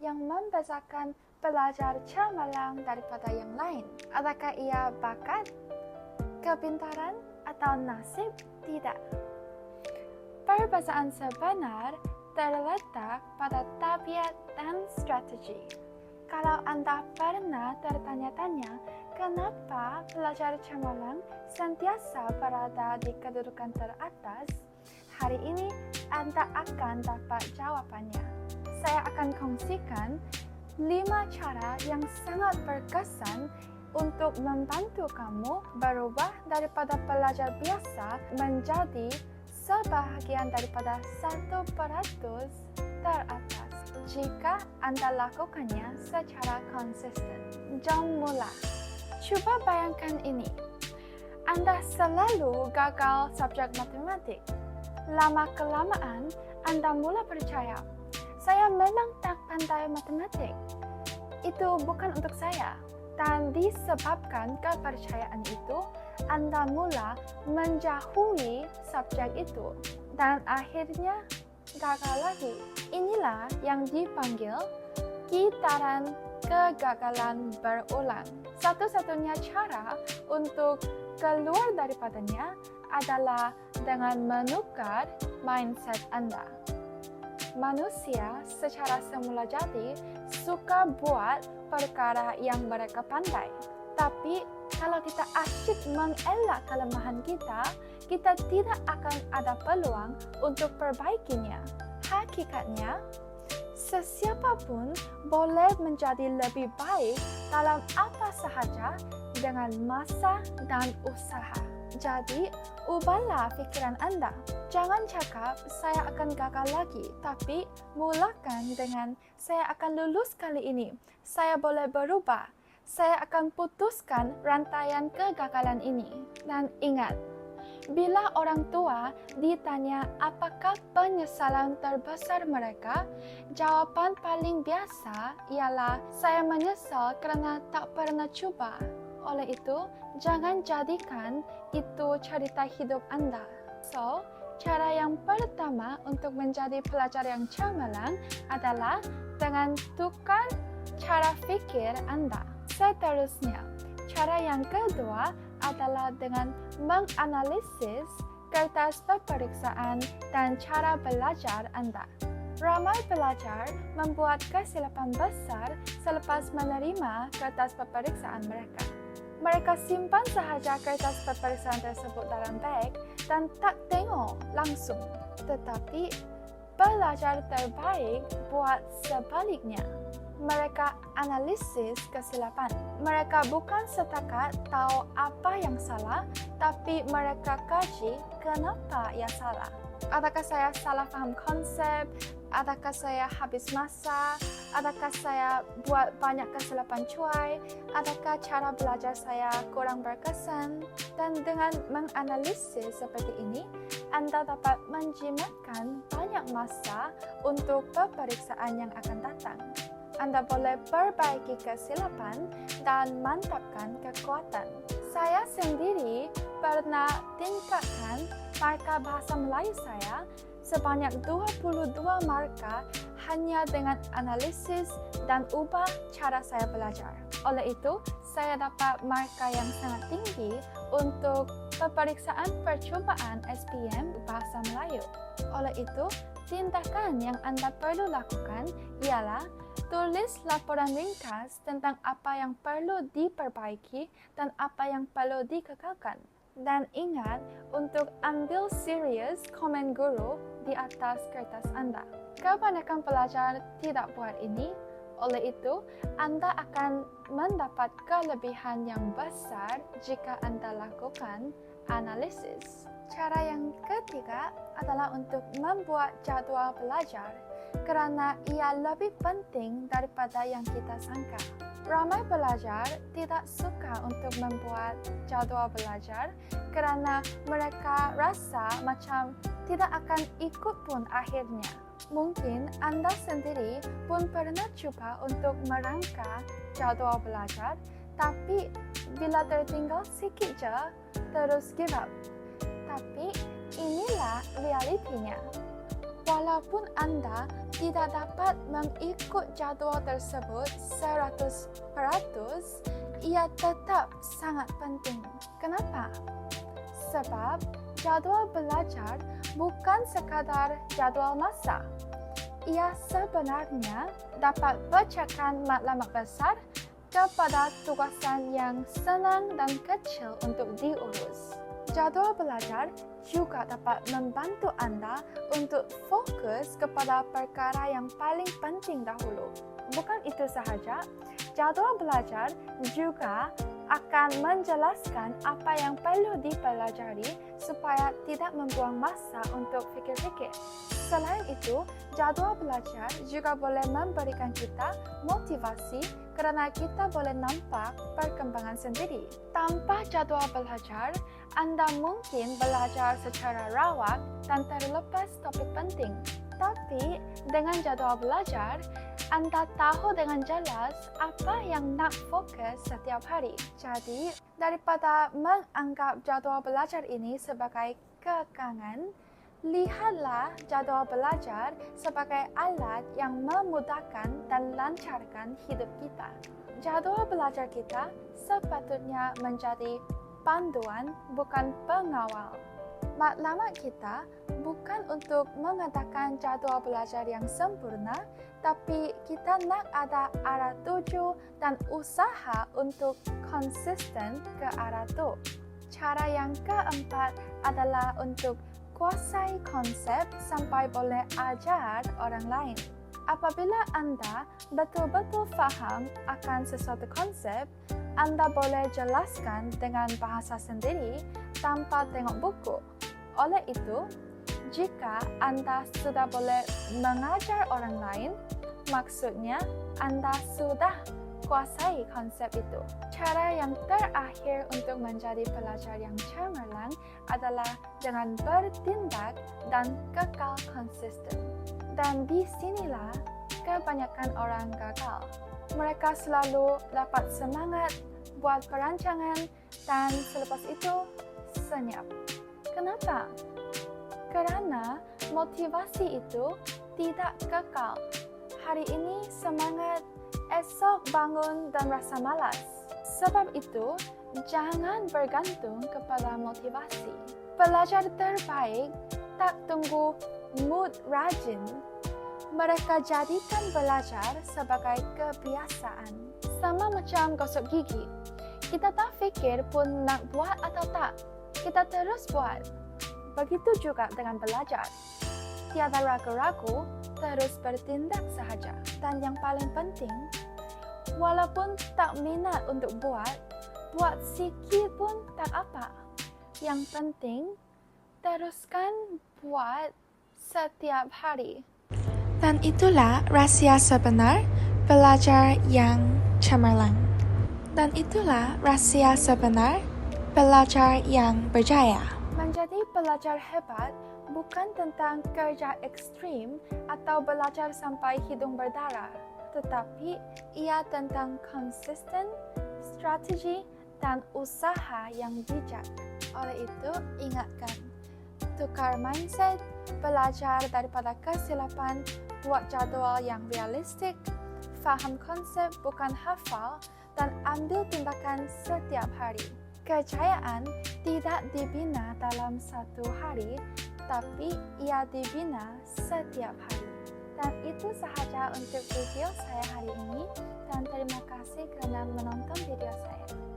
yang membezakan pelajar cemerlang daripada yang lain? Adakah ia bakat, kepintaran, atau nasib? Tidak. Perbezaan sebenar terletak pada tabiat dan strategi. Kalau Anda pernah tertanya-tanya kenapa pelajar cemerlang sentiasa berada di kedudukan teratas, hari ini Anda akan dapat jawabannya. Saya akan kongsikan 5 cara yang sangat berkesan untuk membantu kamu berubah daripada pelajar biasa menjadi sebahagian daripada 1% teratas jika Anda lakukannya secara konsisten. Jom mula. Cuba bayangkan ini. Anda selalu gagal subjek matematik. Lama-kelamaan, Anda mula percaya, saya memang tak pandai matematik. Itu bukan untuk saya. Dan disebabkan kepercayaan itu, Anda mula menjauhi subjek itu. Dan akhirnya gagal lagi. Inilah yang dipanggil gitaran kegagalan berulang. Satu-satunya cara untuk keluar daripadanya adalah dengan menukar mindset Anda. Manusia secara semula jadi suka buat perkara yang mereka pandai. Tapi kalau kita asyik mengelak kelemahan kita tidak akan ada peluang untuk perbaikinya. Hakikatnya, sesiapapun boleh menjadi lebih baik dalam apa sahaja dengan masa dan usaha. Jadi, ubahlah pikiran Anda. Jangan cakap, saya akan gagal lagi. Tapi, mulakan dengan, saya akan lulus kali ini. Saya boleh berubah. Saya akan putuskan rantaian kegagalan ini. Dan ingat, bila orang tua ditanya apakah penyesalan terbesar mereka, jawapan paling biasa ialah, saya menyesal kerana tak pernah cuba. Oleh itu, jangan jadikan itu cerita hidup Anda. So, cara yang pertama untuk menjadi pelajar yang cemerlang adalah dengan tukar cara fikir Anda. Seterusnya, cara yang kedua adalah dengan menganalisis kertas peperiksaan dan cara belajar Anda. Ramai pelajar membuat kesilapan besar selepas menerima kertas peperiksaan mereka. Mereka simpan sahaja kertas peperiksaan tersebut dalam beg dan tak tengok langsung. Tetapi, pelajar terbaik buat sebaliknya. Mereka analisis kesilapan. Mereka bukan setakat tahu apa yang salah, tapi mereka kaji kenapa ia salah. Adakah saya salah faham konsep? Adakah saya habis masa? Adakah saya buat banyak kesilapan cuai? Adakah cara belajar saya kurang berkesan? Dan dengan menganalisis seperti ini, Anda dapat menjimatkan banyak masa untuk peperiksaan yang akan datang. Anda boleh perbaiki kesilapan dan mantapkan kekuatan. Saya sendiri pernah tingkatkan markah bahasa Melayu saya sebanyak 22 markah hanya dengan analisis dan ubah cara saya belajar. Oleh itu, saya dapat markah yang sangat tinggi untuk peperiksaan percubaan SPM Bahasa Melayu. Oleh itu, tindakan yang Anda perlu lakukan ialah tulis laporan ringkas tentang apa yang perlu diperbaiki dan apa yang perlu dikekalkan. Dan ingat untuk ambil serius komen guru di atas kertas Anda. Kebanyakan pelajar tidak buat ini, oleh itu Anda akan mendapat kelebihan yang besar jika Anda lakukan analisis. Cara yang ketiga adalah untuk membuat jadwal belajar kerana ia lebih penting daripada yang kita sangka. Ramai pelajar tidak suka untuk membuat jadual belajar kerana mereka rasa macam tidak akan ikut pun akhirnya. Mungkin Anda sendiri pun pernah cuba untuk merangka jadual belajar, tapi bila tertinggal sikit je, terus give up. Tapi inilah realitinya. Walaupun Anda tidak dapat mengikut jadual tersebut 100%, ia tetap sangat penting. Kenapa? Sebab jadual belajar bukan sekadar jadual masa. Ia sebenarnya dapat bacakan maklumat besar kepada tugasan yang senang dan kecil untuk diurus. Jadual belajar juga dapat membantu Anda untuk fokus kepada perkara yang paling penting dahulu. Bukan itu sahaja, jadual belajar juga akan menjelaskan apa yang perlu dipelajari supaya tidak membuang masa untuk fikir-fikir. Selain itu, jadual belajar juga boleh memberikan kita motivasi kerana kita boleh nampak perkembangan sendiri. Tanpa jadual belajar, Anda mungkin belajar secara rawat dan terlepas topik penting. Tapi dengan jadual belajar, Anda tahu dengan jelas apa yang nak fokus setiap hari. Jadi, daripada menganggap jadual belajar ini sebagai kekangan, lihatlah jadual belajar sebagai alat yang memudahkan dan lancarkan hidup kita. Jadual belajar kita sepatutnya menjadi panduan, bukan pengawal. Maklumat kita bukan untuk mengadakan jadual belajar yang sempurna, tapi kita nak ada arah tuju dan usaha untuk konsisten ke arah itu. Cara yang keempat adalah untuk kuasai konsep sampai boleh ajar orang lain. Apabila Anda betul-betul faham akan sesuatu konsep, Anda boleh jelaskan dengan bahasa sendiri tanpa tengok buku. Oleh itu, jika Anda sudah boleh mengajar orang lain, maksudnya Anda sudah kuasai konsep itu. Cara yang terakhir untuk menjadi pelajar yang cemerlang adalah dengan bertindak dan kekal konsisten. Dan di sinilah kebanyakan orang gagal. Mereka selalu dapat semangat buat perancangan dan selepas itu senyap. Kenapa? Kerana motivasi itu tidak kekal. Hari ini semangat, esok bangun dan rasa malas. Sebab itu, jangan bergantung kepada motivasi. Pelajar terbaik tak tunggu mood rajin. Mereka jadikan belajar sebagai kebiasaan. Sama macam gosok gigi. Kita tak fikir pun nak buat atau tak. Kita terus buat. Begitu juga dengan belajar. Tiada ragu-ragu, terus bertindak sahaja. Dan yang paling penting, walaupun tak minat untuk buat sikit pun tak apa. Yang penting, teruskan buat setiap hari. Dan itulah rahsia sebenar pelajar yang cemerlang. Dan itulah rahsia sebenar pelajar yang berjaya. Menjadi pelajar hebat bukan tentang kerja ekstrim atau belajar sampai hidung berdarah, tetapi ia tentang konsisten, strategi, dan usaha yang bijak. Oleh itu, ingatkan, tukar mindset, belajar daripada kesilapan, buat jadual yang realistik, faham konsep bukan hafal, dan ambil tindakan setiap hari. Kejayaan tidak dibina dalam satu hari, tapi ia dibina setiap hari. Dan itu sahaja untuk video saya hari ini, dan terima kasih kerana menonton video saya.